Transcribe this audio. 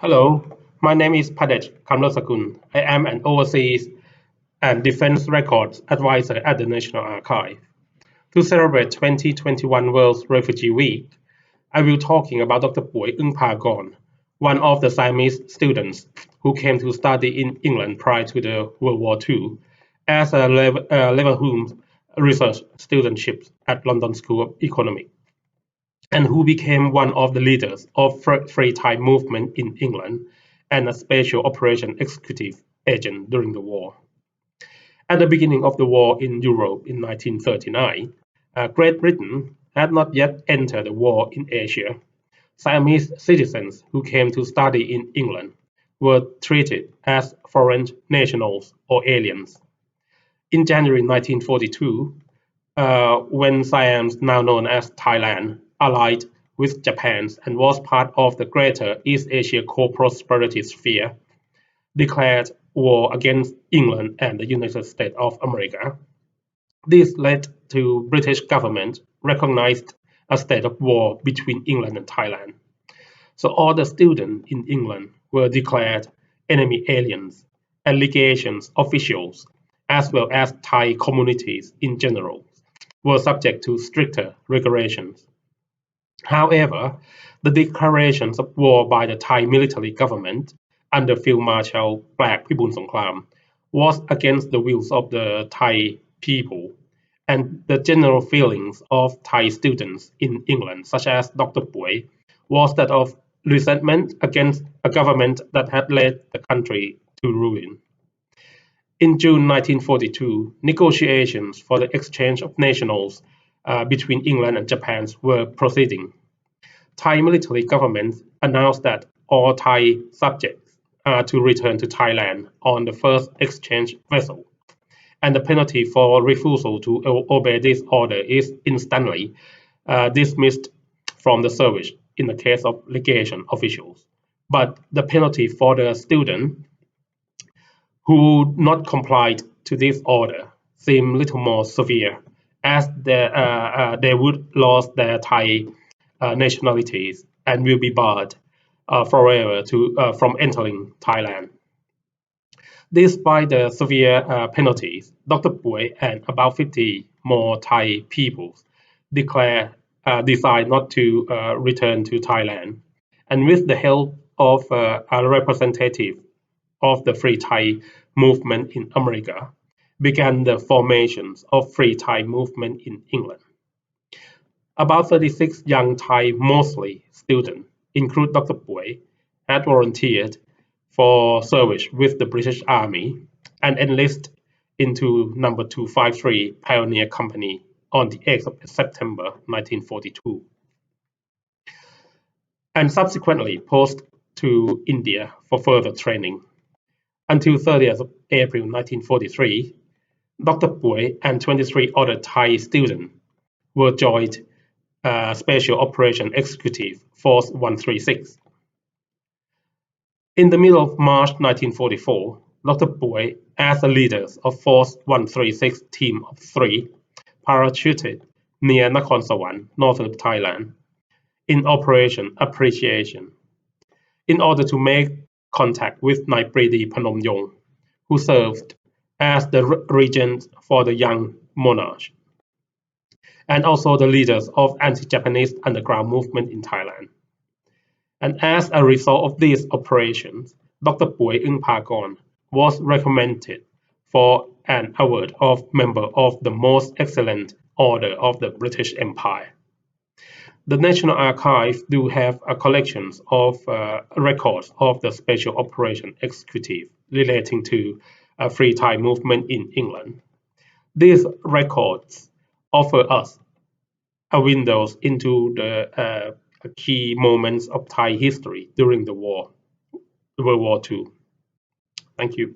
Hello, my name is Padej Kamlosakun. I am an overseas and defense records advisor at the National Archive. To celebrate 2021 World Refugee Week, I will talking about Dr. Puey Ungphakorn, one of the Siamese students who came to study in England prior to the World War II as a level research studentship at London School of Economics, and who became one of the leaders of Free Thai movement in England and a special operation executive agent during the war. At the beginning of the war in Europe in 1939, Great Britain had not yet entered the war in Asia. Siamese citizens who came to study in England were treated as foreign nationals or aliens. In January 1942, when Siam, now known as Thailand, allied with Japan and was part of the Greater East Asia Co-Prosperity Sphere, declared war against England and the United States of America. This led to British government recognized a state of war between England and Thailand. So all the students in England were declared enemy aliens, and legations officials, as well as Thai communities in general, were subject to stricter regulations. However, the declarations of war by the Thai military government under Field Marshal Black Pibun Songkram was against the wills of the Thai people, and the general feelings of Thai students in England, such as Dr. Puey, was that of resentment against a government that had led the country to ruin. In June 1942, negotiations for the exchange of nationals between England and Japan were proceeding. Thai military government announced that all Thai subjects are to return to Thailand on the first exchange vessel, and the penalty for refusal to obey this order is instantly dismissed from the service in the case of legation officials. But the penalty for the student who not complied to this order seem little more severe, as they would lose their Thai nationalities and will be barred forever from entering Thailand. Despite the severe penalties, Dr. Puey and about 50 more Thai peoples decide not to return to Thailand, and with the help of a representative of the Free Thai movement in America, began the formations of Free Thai movement in England. About 36 young Thai, mostly students, including Dr. Puey, had volunteered for service with the British Army and enlisted into number 253 Pioneer Company on the 8th of September 1942, and subsequently posted to India for further training. Until 30th of April 1943, Dr. Puey and 23 other Thai students were joined Special Operation Executive Force 136. In the middle of March 1944, Dr. Puey, as the leader of Force 136 Team of 3, parachuted near Nakhon Sawan, northern Thailand, in Operation Appreciation, in order to make contact with Nai Pridi Phanom Yong, who served as the regent for the young monarch, and also the leaders of anti-Japanese underground movement in Thailand. And as a result of these operations, Dr. Puey Ungphakorn was recommended for an award of Member of the Most Excellent Order of the British Empire. The National Archives do have a collection of records of the Special Operation Executive relating to a Free Thai movement in England. These records offer us a window into the key moments of Thai history during the war, World War II. Thank you.